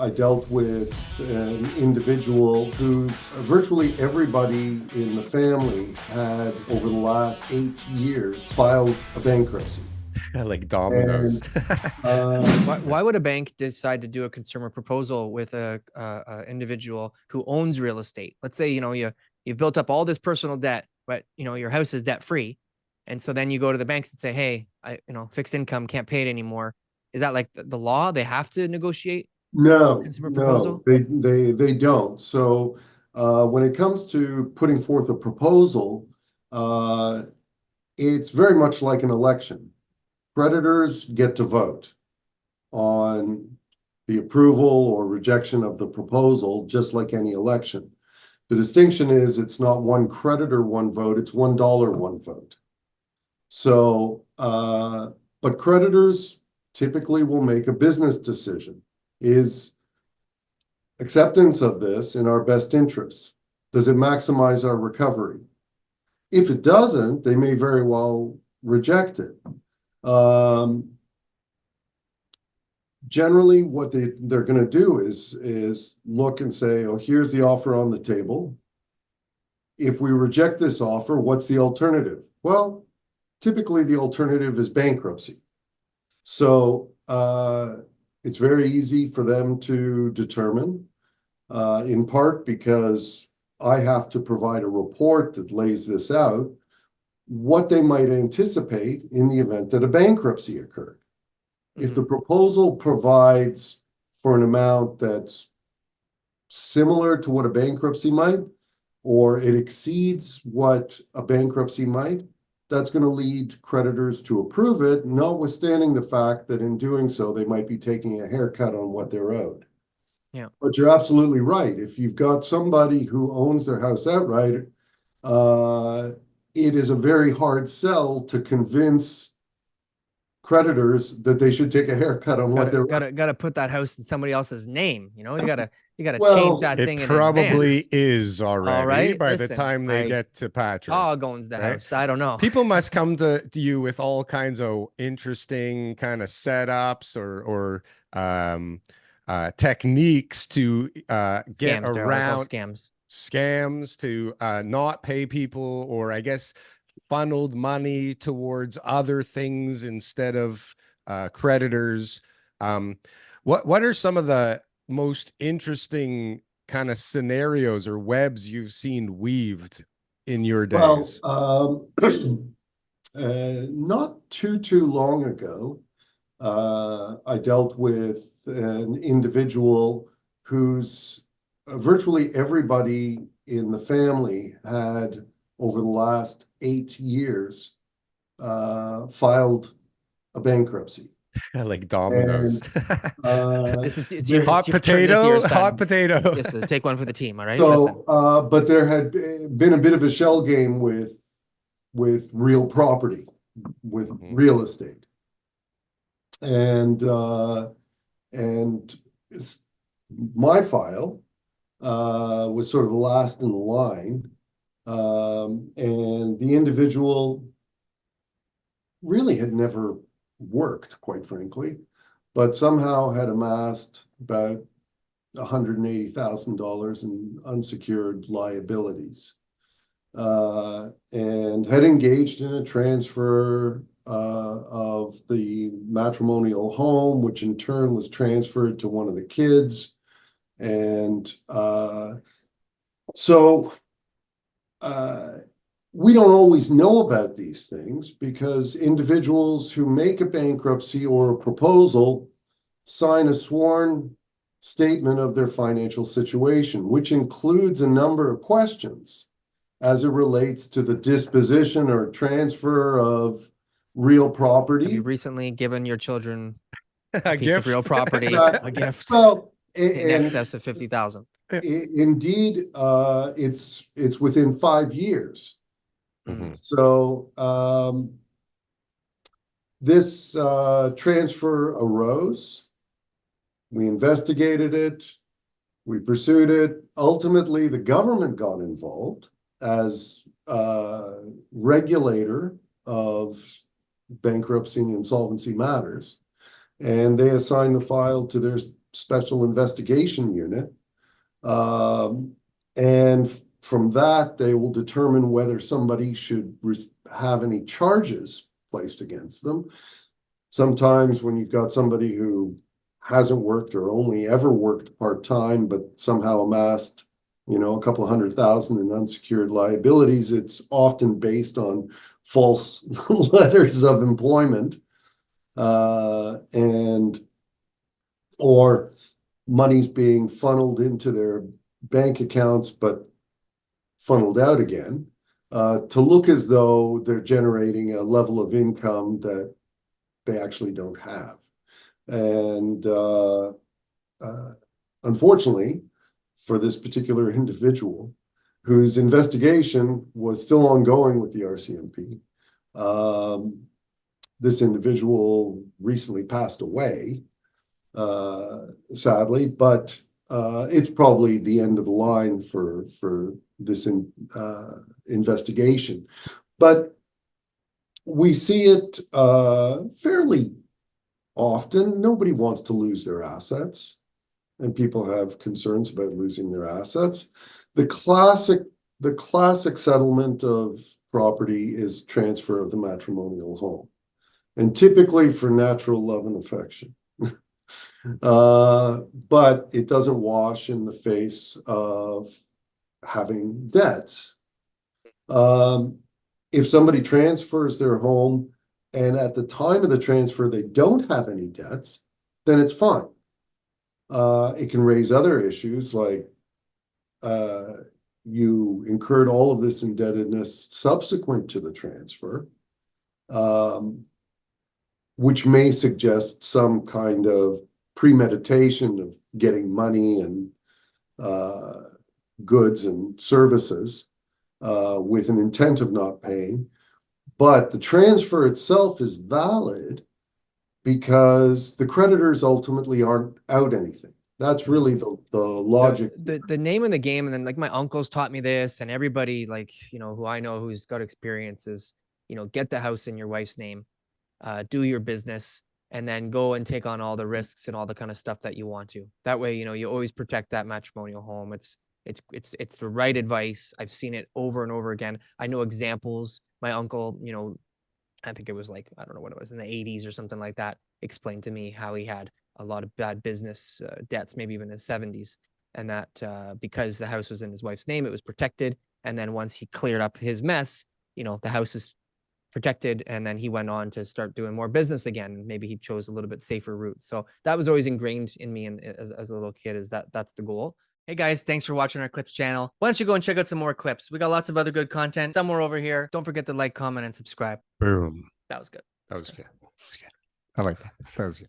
I dealt with an individual whose virtually everybody in the family had, over the last 8 years, filed a bankruptcy. Like dominoes. Why would a bank decide to do a consumer proposal with a individual who owns real estate? Let's say, you've built up all this personal debt, but your house is debt free. And so then you go to the banks and say, hey, fixed income, can't pay it anymore. Is that like the law? They have to negotiate? No, Consumer proposal? they don't. So when it comes to putting forth a proposal, it's very much like an election. Creditors get to vote on the approval or rejection of the proposal, just like any election. The distinction is it's not one creditor, one vote, it's $1, one vote. So, but creditors typically will make a business decision. Is acceptance of this in our best interests? Does it maximize our recovery? If it doesn't, they may very well reject it. Generally, what they're going to do is look and say, oh, here's the offer on the table. If we reject this offer, what's the alternative? Well, typically the alternative is bankruptcy. So it's very easy for them to determine, in part because I have to provide a report that lays this out, what they might anticipate in the event that a bankruptcy occurred. Mm-hmm. If the proposal provides for an amount that's similar to what a bankruptcy might, or it exceeds what a bankruptcy might, that's going to lead creditors to approve it, notwithstanding the fact that in doing so, they might be taking a haircut on what they're owed. Yeah. But you're absolutely right. If you've got somebody who owns their house outright, it is a very hard sell to convince creditors that they should take a haircut on what they're gotta put that house in somebody else's name. You gotta Well, change that thing. It probably in is already all right? by Listen, the time they get to Patrick. Dog owns the house. I don't know. People must come to you with all kinds of interesting kind of setups or techniques to get around scams to not pay people, or I guess funneled money towards other things instead of creditors. What are some of the most interesting kind of scenarios or webs you've seen weaved in your days? Well, not too long ago, I dealt with an individual whose virtually everybody in the family had, over the last 8 years, filed a bankruptcy. Like dominoes. It's your hot potato. Just take one for the team. All right. So, but there had been a bit of a shell game with real property, with real estate, and my file was sort of the last in the line, and the individual really had never worked, quite frankly, but somehow had amassed about $180,000 in unsecured liabilities, and had engaged in a transfer of the matrimonial home, which in turn was transferred to one of the kids. And so we don't always know about these things because individuals who make a bankruptcy or a proposal sign a sworn statement of their financial situation, which includes a number of questions as it relates to the disposition or transfer of real property. Have you recently given your children a piece gift of real property, a gift in excess of $50,000? Indeed, it's within 5 years. Mm-hmm. So this transfer arose. We investigated it. We pursued it. Ultimately, the government got involved as regulator of bankruptcy and insolvency matters, and they assigned the file to their special investigation unit. And from that, they will determine whether somebody should have any charges placed against them. Sometimes when you've got somebody who hasn't worked or only ever worked part-time, but somehow amassed, you know, a couple of $100,000 in unsecured liabilities, it's often based on false letters of employment, or money's being funneled into their bank accounts, but funneled out again, to look as though they're generating a level of income that they actually don't have. And unfortunately, for this particular individual, whose investigation was still ongoing with the RCMP, this individual recently passed away, sadly, but it's probably the end of the line for this investigation. But we see it fairly often. Nobody wants to lose their assets, and people have concerns about losing their assets. The classic settlement of property is transfer of the matrimonial home, and typically for natural love and affection. But it doesn't wash in the face of having debts. If somebody transfers their home and at the time of the transfer they don't have any debts, then it's fine. It can raise other issues like you incurred all of this indebtedness subsequent to the transfer, which may suggest some kind of premeditation of getting money and goods and services with an intent of not paying. But the transfer itself is valid because the creditors ultimately aren't out anything. That's really the logic. The name of the game, and then like my uncles taught me this, and everybody like, you know, who I know who's got experience is, you know, get the house in your wife's name, do your business, and then go and take on all the risks and all the kind of stuff that you want to. That way, you know, you always protect that matrimonial home. It's the right advice. I've seen it over and over again. I know examples. My uncle, you know, I think it was like, I don't know what it was, in the 80s or something like that, explained to me how he had a lot of bad business debts, maybe even in the 70s. And that because the house was in his wife's name, it was protected. And then once he cleared up his mess, you know, the house is protected. And then he went on to start doing more business again. Maybe he chose a little bit safer route. So that was always ingrained in me, and as a little kid, is that's the goal. Hey guys, thanks for watching our clips channel. Why don't you go and check out some more clips? We got lots of other good content somewhere over here. Don't forget to like, comment, and subscribe. Boom. That was good. That was good. I like that. That was good.